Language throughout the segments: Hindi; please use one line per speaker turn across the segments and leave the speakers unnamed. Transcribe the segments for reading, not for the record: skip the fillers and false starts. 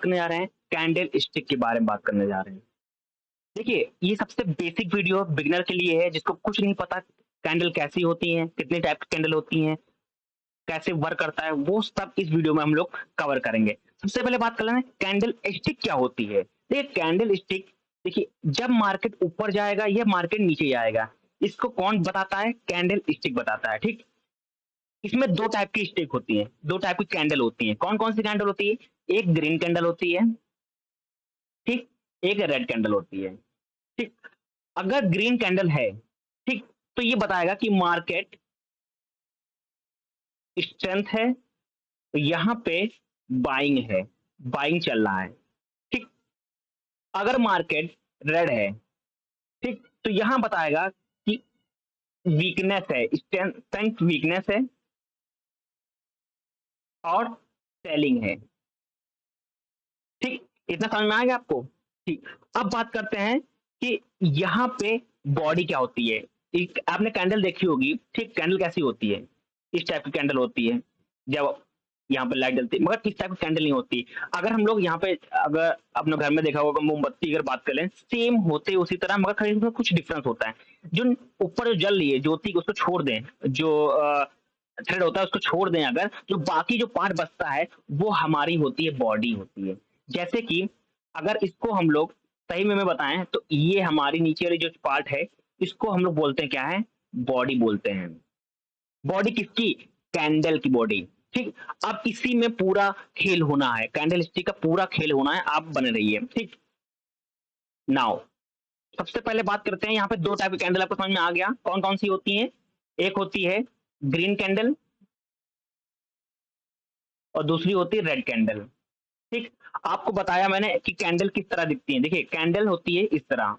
करने जा रहे हैं, कैंडल स्टिक के बारे में बात करने जा रहे हैं। देखिए, ये सबसे बेसिक वीडियो बिगिनर के लिए है जिसको कुछ नहीं पता कैंडल कैसी होती हैं, कितने टाइप की कैंडल होती हैं, कैसे वर्क करता है, वो सब इस वीडियो में हम लोग कवर करेंगे। सबसे पहले बात कर लें कैंडल स्टिक क्या होती है? देखिए कैंडल स्टिक देखिए जब मार्केट ऊपर जाएगा या मार्केट नीचे जाएगा, इसको कौन बताता है? कैंडल स्टिक बताता है, ठीक? इसमें 2 टाइप की स्टिक होती हैं, 2 टाइप की कैंडल होती हैं। कौन-कौन सी कैंडल होती है? एक ग्रीन कैंडल होती है, ठीक? एक रेड कैंडल होती है, ठीक? अगर ग्रीन कैंडल है, ठीक? तो ये बताएगा कि मार्केट स्ट्रेंथ है, तो यहाँ पे बाइंग है, बाइंग चल रहा है, ठीक? अगर मार्केट रेड है, ठीक? तो यहाँ बताएगा कि वीकनेस है, स्ट्रेंथ वीकनेस है और सेलिंग है, ठीक? इतना समझ में आ गया आपको? ठीक। अब बात करते हैं कि यहाँ पे बॉडी क्या होती है? एक आपने कैंडल देखी होगी, ठीक? कैंडल कैसी होती है? इस टाइप की कैंडल होती है, जब यहाँ पे लाइट जलती है, मगर इस टाइप की कैंडल नहीं होती। अगर हम लोग यहाँ पे अगर अपने घर में देखा होगा मोमबत्ती की अगर बात करें, सेम होते उसी तरह मगर खाली इसमें कुछ डिफरेंस होता है। जो ऊपर जो जल रही है ज्योति उसको छोड़ दें, जो थ्रेड होता है उसको छोड़ दें अगर, जो बाकी जो पार्ट बचता है वो हमारी होती है बॉडी होती है। जैसे कि अगर इसको हम लोग सही में बताएं तो ये हमारी नीचे वाली जो पार्ट है इसको हम लोग बोलते हैं क्या है? बॉडी बोलते हैं। बॉडी किसकी? कैंडल की बॉडी, ठीक? अब इसी में पूरा खेल होना है, कैंडल स्टिक का पूरा खेल होना है, आप बने रहिए, ठीक? नाउ सबसे पहले बात करते हैं, यहाँ पे 2 टाइप की कैंडल आपको समझ में आ गया, कौन-कौन सी होती हैं? एक होती है ग्रीन कैंडल और दूसरी होती है रेड कैंडल, ठीक? आपको बताया मैंने कि कैंडल किस तरह दिखती है। देखिए कैंडल होती है इस तरह,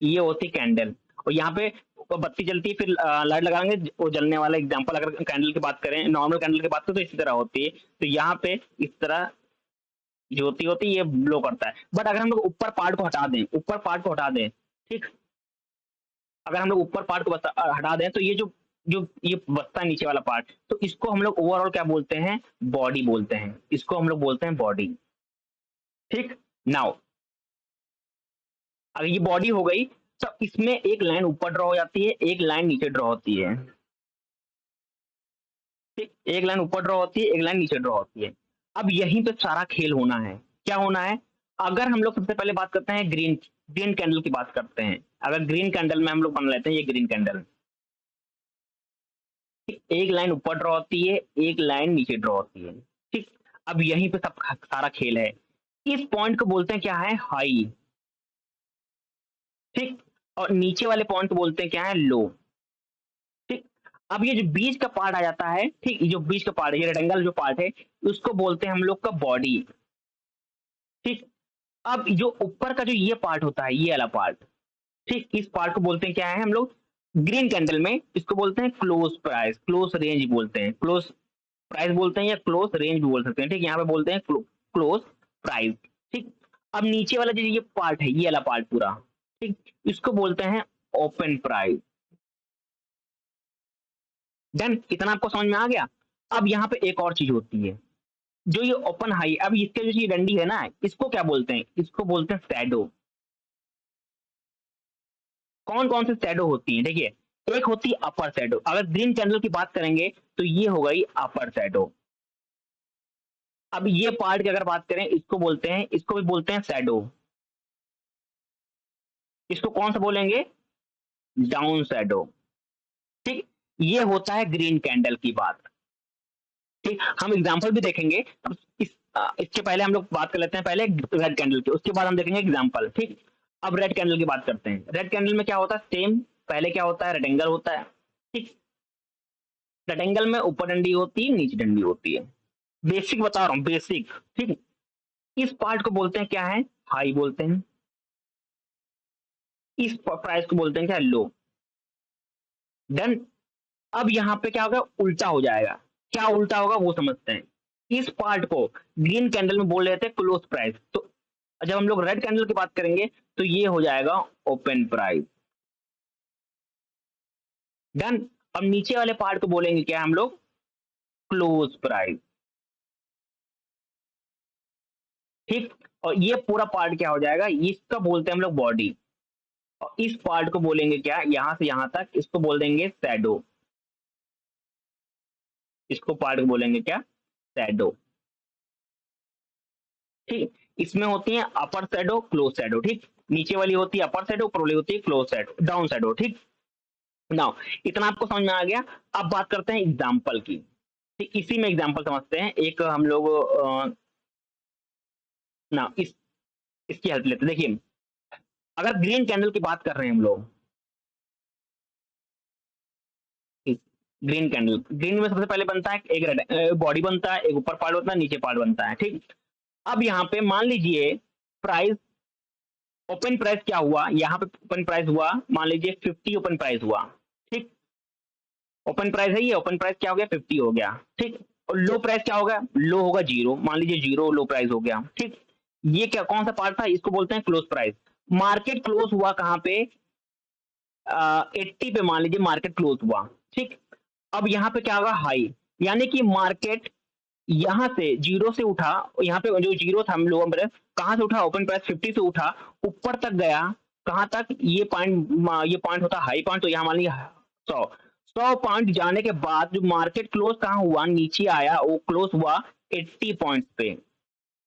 ये होती है कैंडल और यहाँ पे बत्ती जलती है, फिर लाइट लगाएंगे वो जलने वाला एग्जांपल अगर कैंडल की बात करें, नॉर्मल कैंडल की बात करें तो इसी तरह होती है। तो यहाँ पे इस तरह ज्योति होती है, ये ग्लो करता है। बट अगर हम लोग ऊपर पार्ट को हटा दें, ऊपर पार्ट को हटा दें, ठीक? अगर हम लोग ऊपर पार्ट को हटा दें तो ये जो जो ये बचता है नीचे वाला पार्ट, तो इसको हम लोग ओवरऑल क्या बोलते हैं? बॉडी बोलते हैं। इसको हम लोग बोलते हैं बॉडी, ठीक? नाउ अगर ये बॉडी हो गई तो इसमें एक लाइन ऊपर ड्रॉ हो जाती है, एक लाइन नीचे ड्रॉ होती है, ठीक? एक लाइन ऊपर ड्रॉ होती है, एक लाइन नीचे ड्रॉ होती है। अब यहीं पे सारा खेल होना है। क्या होना है? अगर हम लोग सबसे पहले बात करते हैं ग्रीन ग्रीन कैंडल की बात करते हैं। अगर ग्रीन कैंडल में हम लोग मान लेते हैं ये ग्रीन कैंडल, एक लाइन ऊपर ड्रॉ होती है, एक लाइन नीचे ड्रॉ होती है, ठीक? अब यहीं पे सब सारा खेल है। इस पॉइंट को बोलते हैं क्या है? हाई, ठीक? और नीचे वाले पॉइंट को बोलते हैं क्या है? लो, ठीक? अब ये जो बीच का पार्ट आ जाता है, ठीक? ये जो बीच का पार्ट है, ये रेक्टेंगल जो पार्ट है, उसको बोलते हैं हम लोग का बॉडी, ठीक? अब जो ऊपर का जो ये पार्ट होता है, ये वाला पार्ट, ठीक? इस पार्ट को बोलते हैं क्या है हम लोग? ग्रीन कैंडल में इसको बोलते हैं क्लोज प्राइस, क्लोज रेंज बोलते हैं, क्लोज प्राइस बोलते हैं या क्लोज रेंज भी बोल सकते हैं, ठीक? यहाँ पे बोलते हैं क्लोज प्राइस, ठीक? अब नीचे वाला जो ये पार्ट है, ये वाला पार्ट पूरा, ठीक? इसको बोलते हैं ओपन प्राइस। देन इतना आपको समझ में आ गया? अब यहाँ पे एक और चीज होती है, जो ये ओपन हाई, अब इसके जो ये डंडी है ना, इसको क्या बोलते हैं? इसको बोलते हैं शैडो। कौन-कौन सी शैडो होती है? देखिए, एक होती है अपर शैडो। अगर ग्रीन कैंडल की बात करेंगे तो ये हो गई अपर शैडो। अब ये पार्ट की अगर बात करें इसको बोलते हैं, इसको भी बोलते हैं शैडो। इसको कौन सा बोलेंगे? डाउन शैडो, ठीक? ये होता है ग्रीन कैंडल की बात, ठीक? हम एग्जांपल भी देखेंगे। अब इसके पहले हम लोग बात कर लेते हैं पहले रेड कैंडल की, उसके बाद हम देखेंगे एग्जांपल, ठीक? अब रेड कैंडल की बात करते हैं। रेड कैंडल में क्या होता है? सेम पहले क्या होता है? रेक्टेंगल होता है, ठीक? रेक्टेंगल में ऊपर डंडी होती है, नीचे डंडी होती है। बेसिक बता रहा हूँ, बेसिक, ठीक? इस पार्ट को बोलते हैं क्या है? हाई बोलते हैं। इस प्राइस को बोलते हैं क्या? लो। डन। अब यहाँ पे क्या होगा? उल्टा हो जाएगा। क्या उल्टा होगा वो समझते हैं। इस पार्ट को ग्रीन कैंडल में बोल रहे थे क्लोज प्राइस, तो जब हम लोग रेड कैंडल की बात करेंगे तो ये हो जाएगा ओपन प्राइस। डन। अब नीचे वाले पार्ट को बोलेंगे क्या हम लोग? Close price. ठीक। और ये पूरा पार्ट क्या हो जाएगा, इसका बोलते हैं हम लोग बॉडी। और इस पार्ट को बोलेंगे क्या, यहां से यहां तक इसको बोल देंगे शैडो। इसको पार्ट को बोलेंगे क्या, शैडो। ठीक। इसमें होती है अपर शैडो, क्लोज शैडो। ठीक। नीचे वाली होती है अपर शैडो, ऊपर वाली होती है क्लोज शैडो, डाउन शैडो। ठीक। नाउ इतना आपको समझ में आ गया। अब बात करते हैं एग्जाम्पल की। ठीक, इसी में एग्जाम्पल समझते हैं। एक हम लोग ना इसकी हेल्प लेते हैं। देखिए, अगर ग्रीन कैंडल की बात कर रहे हैं हम लोग, ग्रीन कैंडल, ग्रीन में सबसे पहले बनता है एक रेड बॉडी बनता है, एक ऊपर पार्ट बनता है, नीचे पार्ट बनता है। ठीक। अब यहाँ पे मान लीजिए प्राइस, ओपन प्राइस क्या हुआ, यहाँ पे ओपन प्राइस हुआ मान लीजिए 50 ओपन प्राइस हुआ। ठीक। ओपन प्राइस है, ये ओपन प्राइस क्या हो गया, 50 हो गया। ठीक। और लो प्राइस क्या होगा, लो होगा 0, मान लीजिए 0 लो प्राइस हो गया। ठीक। ये क्या कौन सा पार्ट था, इसको बोलते हैं क्लोज प्राइस। मार्केट क्लोज हुआ कहाँ पे, 80 पे मान लीजिए मार्केट क्लोज हुआ। ठीक। अब यहाँ पे क्या होगा, हाई, यानी कि मार्केट यहाँ से 0 से उठा, यहाँ पे जो 0 था हम लोगों पर, कहाँ से उठा, ओपन प्राइस 50 से उठा, ऊपर तक गया। कहाँ तक, ये पॉइंट होता हाई पॉइंट, तो यहाँ मान लीजिए 100 पॉइंट जाने के बाद जो मार्केट क्लोज कहाँ हुआ, नीचे आया, वो क्लोज हुआ 80 पॉइंट्स पे,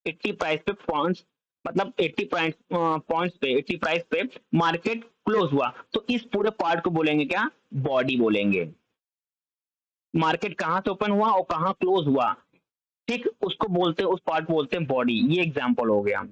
80 प्राइस पे पॉइंट्स, मतलब 80 पॉइंट्स पे, 80 प्राइस पे मार्केट क्लोज हुआ। तो इस पूरे पार्ट को बोलेंगे क्या, बॉडी बोलेंगे। मार्केट कहां से ओपन हुआ और कहां क्लोज हुआ, ठीक, उसको बोलते हैं, उस पार्ट को बोलते हैं बॉडी। ये एग्जांपल हो गया।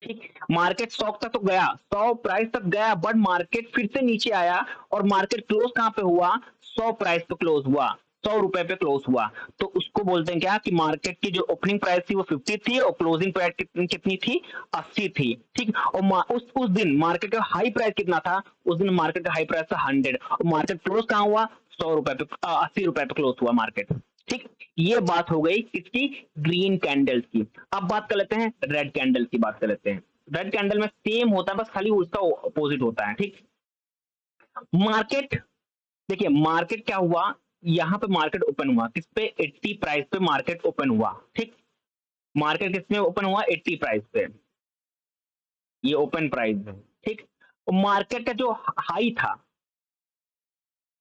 ठीक। मार्केट 100 तक तो गया, 100 प्राइस तक गया, बट मार्केट फिर से नीचे आया और मार्केट क्लोज कहां पे हुआ, 100 प्राइस पे क्लोज हुआ, 100 रुपए पे क्लोज हुआ। तो उसको बोलते हैं क्या, कि मार्केट की जो ओपनिंग प्राइस थी वो 50 थी और क्लोजिंग प्राइस कितनी थी, 80 थी। ठीक। और उस दिन मार्केट का हाई प्राइस कितना था, उस दिन मार्केट का हाई प्राइस था 100 और मार्केट क्लोज कहां हुआ, 100 रुपए पे, 80 रुपए पे क्लोज हुआ मार्केट। ठीक। ये बात हो गई किसकी, ग्रीन कैंडल्स की। अब बात कर लेते हैं रेड कैंडल की, बात कर लेते हैं। रेड कैंडल में सेम होता है, बस खाली उसका अपोजिट होता है। ठीक। मार्केट, देखिए मार्केट क्या हुआ, यहां पे मार्केट ओपन हुआ किस पे, 80 प्राइस पे मार्केट ओपन हुआ। ठीक। मार्केट किस में ओपन हुआ, 80 प्राइस पे, ये ओपन प्राइस है। ठीक। मार्केट का जो हाई था,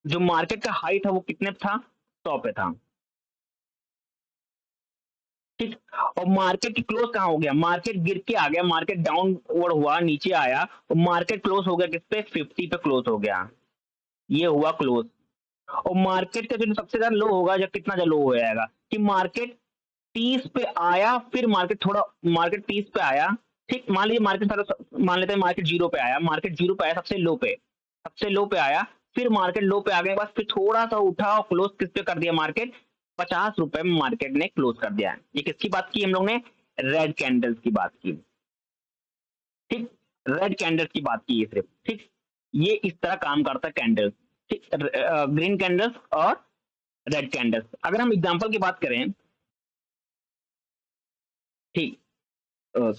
जो मार्केट का हाई था वो कितने पे था, 100 पे था। ठीक। और मार्केट की क्लोज कहां हो गया, मार्केट गिर के आ गया, मार्केट डाउनवर्ड हुआ, नीचे आया और मार्केट क्लोज हो गया किस पे, 50 पे क्लोज हो गया। ये हुआ क्लोज। और मार्केट का जो सबसे ज्यादा लो होगा, जब कितना ज्यादा लो हो जाएगा, कि मार्केट 30 पे आया, फिर मार्केट थोड़ा, मार्केट 30 पे आया। ठीक। मान लीजिए मार्केट, मान लेते हैं मार्केट 0 पे आया, मार्केट 0 पे आया, सबसे लो पे, सबसे लो पे आया, फिर मार्केट लो पे आ गए, बस फिर थोड़ा सा उठा और क्लोज किस पे कर दिया, मार्केट 50 रुपए में मार्केट ने क्लोज कर दिया। ये किसकी बात की हम लोग ने, रेड कैंडल्स की बात की। ठीक। रेड कैंडल्स की बात की है सिर्फ। ठीक। ये इस तरह काम करता है कैंडल्स। ठीक। ग्रीन कैंडल्स और रेड कैंडल्स। अगर हम एग्जांपल की बात करें, ठीक, अ,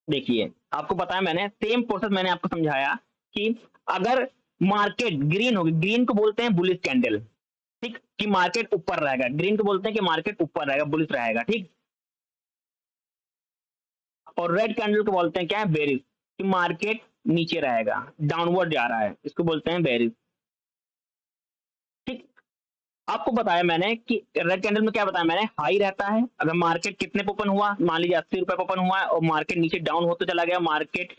देखिए आपको पता है, मैंने सेम प्रोसेस मैंने आपको समझाया कि अगर मार्केट ग्रीन होगी, ग्रीन को बोलते हैं बुलिश कैंडल। ठीक। कि मार्केट ऊपर रहेगा, ग्रीन को बोलते हैं कि मार्केट ऊपर रहेगा, बुलिश रहेगा। ठीक। और रेड कैंडल को बोलते हैं क्या है, बेरिश, कि मार्केट नीचे रहेगा, डाउनवर्ड जा रहा है, इसको बोलते हैं बेरिश। ठीक। आपको बताया मैंने कि रेड कैंडल में क्या बताया मैंने, हाई रहता है, अगर मार्केट कितने पे ओपन हुआ, मान लीजिए 80 रुपए पे ओपन हुआ है और मार्केट नीचे डाउन होते चला गया, मार्केट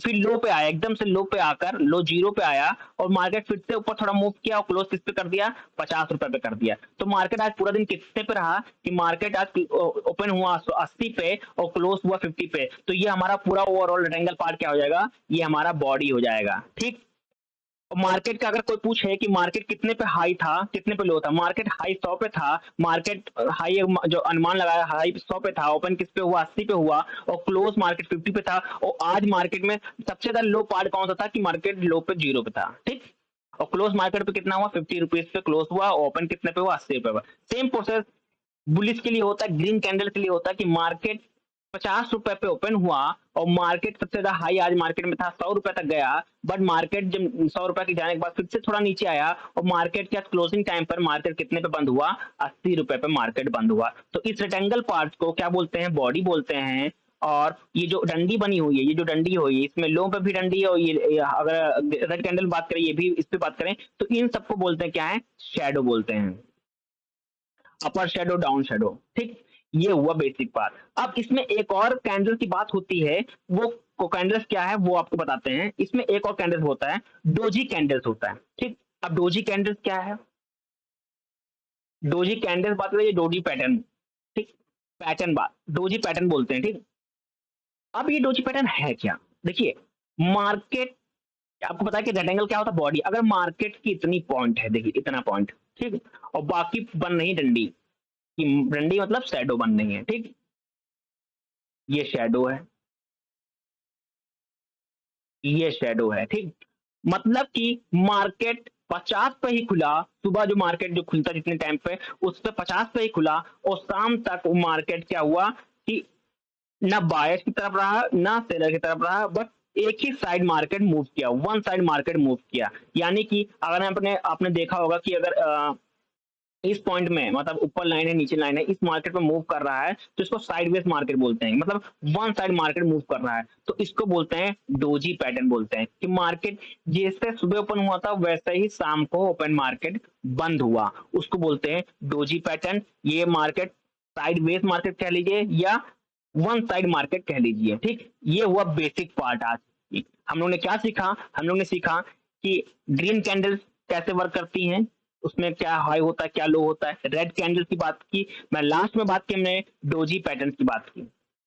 फिर लो पे आया, एकदम से लो पे आकर लो 0 पे आया और मार्केट फिर से ऊपर थोड़ा मूव किया और क्लोज किस पे कर दिया, 50 रुपए पे कर दिया। तो मार्केट आज पूरा दिन कितने पे रहा, कि मार्केट आज ओपन हुआ 80 पे और क्लोज हुआ 50 पे। तो ये हमारा पूरा ओवरऑल रेक्टेंगल पार्ट क्या हो जाएगा, ये हमारा बॉडी हो जाएगा। ठीक। मार्केट का अगर कोई पूछे कि मार्केट कितने पे हाई था, कितने पे लो था, मार्केट हाई 100 पे था, मार्केट हाई जो अनुमान लगाया हाई 100 पे था, ओपन किस पे हुआ, 80 पे हुआ और क्लोज मार्केट 50 पे था। और आज मार्केट में सबसे ज्यादा लो पार्ट कौन सा था, कि मार्केट लो पे 0 पे था। ठीक। और क्लोज मार्केट पे कितना हुआ, 50 रुपीज पे क्लोज हुआ, ओपन कितने पे हुआ, 80 रुपए हुआ। सेम प्रोसेस बुलिश के लिए होता है, ग्रीन कैंडल के लिए होता है, कि मार्केट ₹50 पे ओपन हुआ और मार्केट सबसे ज्यादा हाई आज मार्केट में था, ₹100 तक गया, बट मार्केट जब ₹100 के जाने के बाद फिर से थोड़ा नीचे आया और मार्केट क्या क्लोजिंग टाइम पर मार्केट कितने पे बंद हुआ? ₹80 पे मार्केट बंद हुआ। तो इस रेक्टेंगल पार्ट को क्या बोलते हैं? बॉडी बोलते हैं। और ये जो डंडी बनी हुई है, ये जो डंडी हुई है, इसमें लो पे भी डंडी है और ये अगर रेड कैंडल बात करें, ये भी इस पे बात करें, तो इन सबको बोलते हैं क्या है? शैडो बोलते हैं। अपर शेडो, डाउन शेडो, ठीक। ये हुआ बेसिक पार्ट। अब इसमें एक और कैंडल की बात होती है, वो कैंडल्स क्या है वो आपको बताते हैं। इसमें एक और कैंडल होता है, डोजी कैंडल्स होता है, ठीक। अब डोजी कैंडल्स क्या है? डोजी कैंडल्स बात करें, डोजी पैटर्न, ठीक। पैटर्न बात डोजी पैटर्न बोलते हैं, ठीक। अब ये डोजी पैटर्न है क्या? देखिए, मार्केट, आपको पता है कि रेक्टेंगल क्या होता है? बॉडी। अगर मार्केट की इतनी पॉइंट है, देखिए इतना पॉइंट, ठीक, और बाकी बन रही डंडी, कि डंडी मतलब शैडो बन रही है, ठीक। ये शैडो है, ये शैडो है, ठीक। मतलब कि मार्केट 50 पे ही खुला, सुबह जो मार्केट जो खुलता जितने टाइम पे, उस पे 50 पे ही खुला और शाम तक वो मार्केट क्या हुआ कि ना बायर्स की तरफ रहा ना सेलर की तरफ रहा, बट एक ही साइड मार्केट मूव किया, वन साइड मार्केट मूव किया। यानी कि अगर आपने आपने देखा होगा कि अगर इस पॉइंट में मतलब ऊपर लाइन है नीचे लाइन है, इस मार्केट में मूव कर रहा है, तो इसको साइडवेज मार्केट बोलते हैं, मतलब वन साइड मार्केट मूव कर रहा है, तो इसको बोलते हैं डोजी पैटर्न बोलते हैं। कि मार्केट जैसे सुबह ओपन हुआ था वैसे ही शाम को ओपन मार्केट बंद हुआ, उसको बोलते हैं डोजी पैटर्न। ये मार्केट साइडवेज मार्केट कह लीजिए या वन साइड मार्केट कह लीजिए, ठीक। ये हुआ बेसिक पार्ट। आज हम लोग ने क्या सीखा? हम लोग ने सीखा कि ग्रीन कैंडल्स कैसे वर्क करती हैं, उसमें क्या हाई होता है क्या लो होता है। रेड कैंडल की बात की, मैं लास्ट में बात की हमने डोजी पैटर्न की बात की।